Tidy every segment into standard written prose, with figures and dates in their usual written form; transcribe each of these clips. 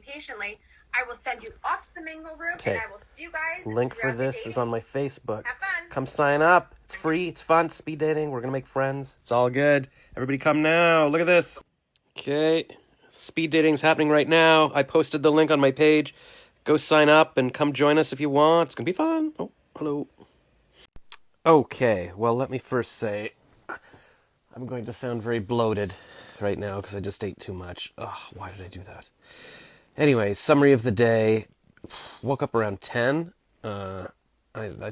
patiently. I will send you off to the mingle room, Okay. and I will see you guys. Link for throughout the this is on my Facebook. Have fun. Come sign up. It's free. It's fun. Speed dating. We're going to make friends. It's all good. Everybody come now. Look at this. Okay. Speed dating's happening right now. I posted the link on my page. Go sign up and come join us if you want. It's going to be fun. Oh, hello. Okay. Well, let me first say I'm going to sound very bloated right now because I just ate too much. Oh, why did I do that? Anyway, summary of the day. Woke up around 10. I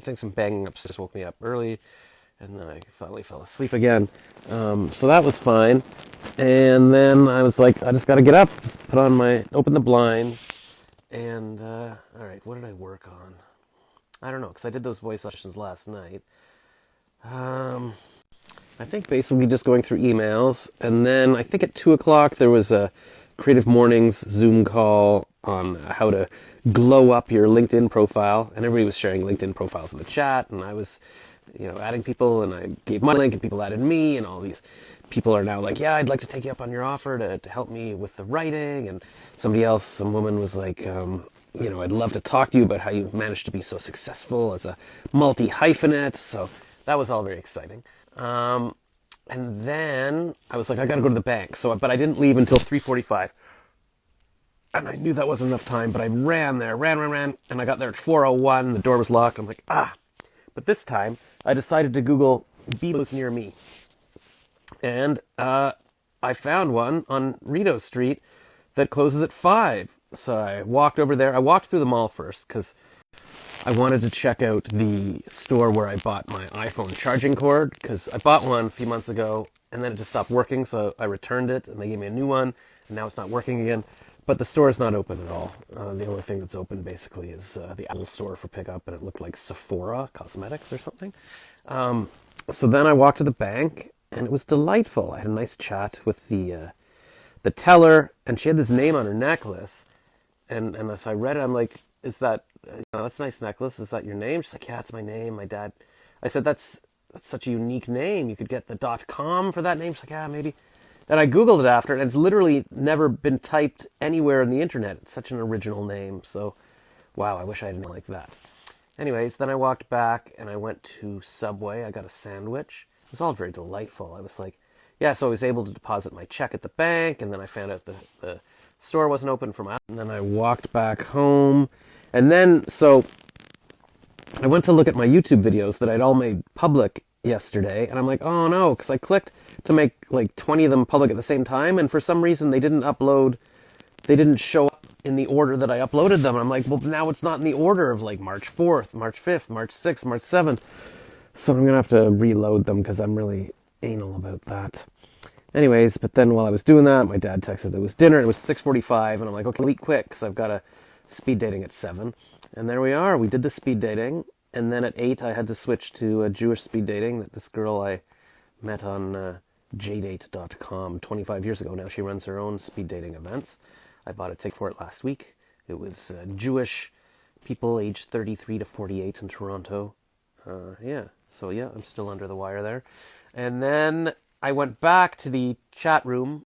think some banging upstairs woke me up early, and then I finally fell asleep again. So that was fine. And then I was like, I just got to get up, just open the blinds, and all right, what did I work on? I don't know, because I did those voice sessions last night. I think basically just going through emails, and then I think at 2 o'clock there was a Creative Mornings Zoom call on how to glow up your LinkedIn profile, and everybody was sharing LinkedIn profiles in the chat, and I was, adding people, and I gave my link, and people added me, and all these people are now like, yeah, I'd like to take you up on your offer to help me with the writing, and some woman was like, I'd love to talk to you about how you managed to be so successful as a multi-hyphenate, so that was all very exciting. And then I was like, I gotta go to the bank. But I didn't leave until 3:45. And I knew that wasn't enough time, but I ran there, ran, and I got there at 4:01. The door was locked. I'm like, But this time, I decided to Google Bebo's near me. And I found one on Rideau Street that closes at 5. So I walked over there. I walked through the mall first, because I wanted to check out the store where I bought my iPhone charging cord, because I bought one a few months ago, and then it just stopped working, so I returned it, and they gave me a new one, and now it's not working again. But the store is not open at all. The only thing that's open, basically, is the Apple Store for pickup, and it looked like Sephora Cosmetics or something. So then I walked to the bank, and it was delightful. I had a nice chat with the teller, and she had this name on her necklace, and as I read it, I'm like, is that... that's a nice necklace. Is that your name? She's like, yeah, it's my name. My dad. I said, that's such a unique name. You could get the .com for that name. She's like, yeah, maybe. And I Googled it after, and it's literally never been typed anywhere on the internet. It's such an original name. So, wow, I wish I had a name like that. Anyways, then I walked back, and I went to Subway. I got a sandwich. It was all very delightful. I was like, yeah, so I was able to deposit my check at the bank, and then I found out the store wasn't open for my... And then I walked back home. And then, so I went to look at my YouTube videos that I'd all made public yesterday, and I'm like, oh no, because I clicked to make like 20 of them public at the same time, and for some reason they didn't show up in the order that I uploaded them. And I'm like, well, now it's not in the order of like March 4th, March 5th, March 6th, March 7th. So I'm going to have to reload them because I'm really anal about that. Anyways, but then while I was doing that, my dad texted that it was dinner. It was 6:45, and I'm like, okay, I'll eat quick because I've got a speed dating at 7. And there we are. We did the speed dating. And then at 8, I had to switch to a Jewish speed dating that this girl I met on jdate.com 25 years ago. Now she runs her own speed dating events. I bought a ticket for it last week. It was Jewish people aged 33 to 48 in Toronto. So I'm still under the wire there. And then I went back to the chat room,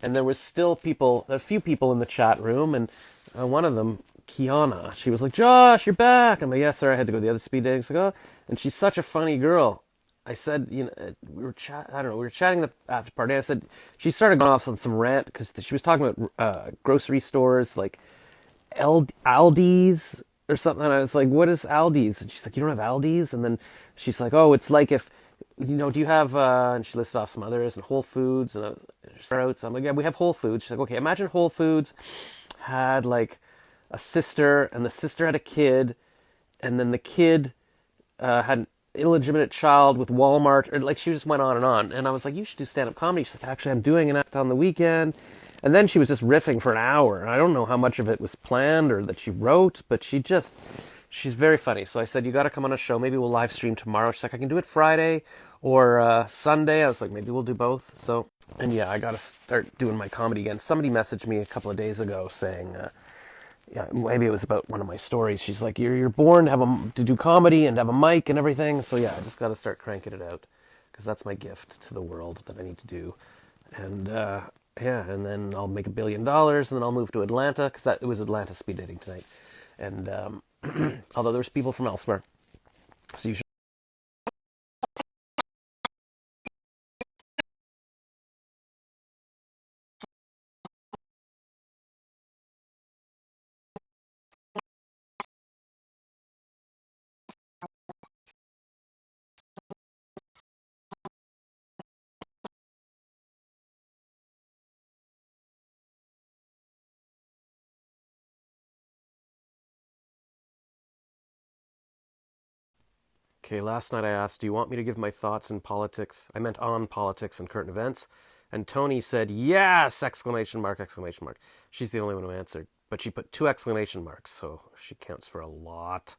and there was still a few people in the chat room, and one of them, Kiana, she was like, Josh, you're back. I'm like, yes, sir, I had to go to the other speed dating. So go. And she's such a funny girl. I said, we were chatting the after party. I said, she started going off on some rant because she was talking about grocery stores, like Aldi's or something. And I was like, what is Aldi's? And she's like, you don't have Aldi's? And then she's like, oh, it's like if, do you have, and she listed off some others, and Whole Foods, and Sprouts. I'm like, yeah, we have Whole Foods. She's like, okay, imagine Whole Foods had like a sister, and the sister had a kid, and then the kid had an illegitimate child with Walmart, or like she just went on. And I was like, you should do stand-up comedy. She's like, actually, I'm doing an act on the weekend. And then she was just riffing for an hour, and I don't know how much of it was planned or that she wrote, but she's very funny. So I said, you got to come on a show. Maybe we'll live stream tomorrow. She's like, I can do it Friday or Sunday. I was like, maybe we'll do both. So, and yeah, I got to start doing my comedy again. Somebody messaged me a couple of days ago saying, maybe it was about one of my stories. She's like, you're born to do comedy and have a mic and everything. So yeah, I just got to start cranking it out because that's my gift to the world that I need to do. And Yeah, and then I'll make $1 billion, and then I'll move to Atlanta because it was Atlanta speed dating tonight. And although there's people from elsewhere, so you should. Okay, last night I asked, do you want me to give my thoughts in politics? I meant on politics and current events. And Tony said, yes! Exclamation mark, exclamation mark. She's the only one who answered. But she put 2 exclamation marks, so she counts for a lot.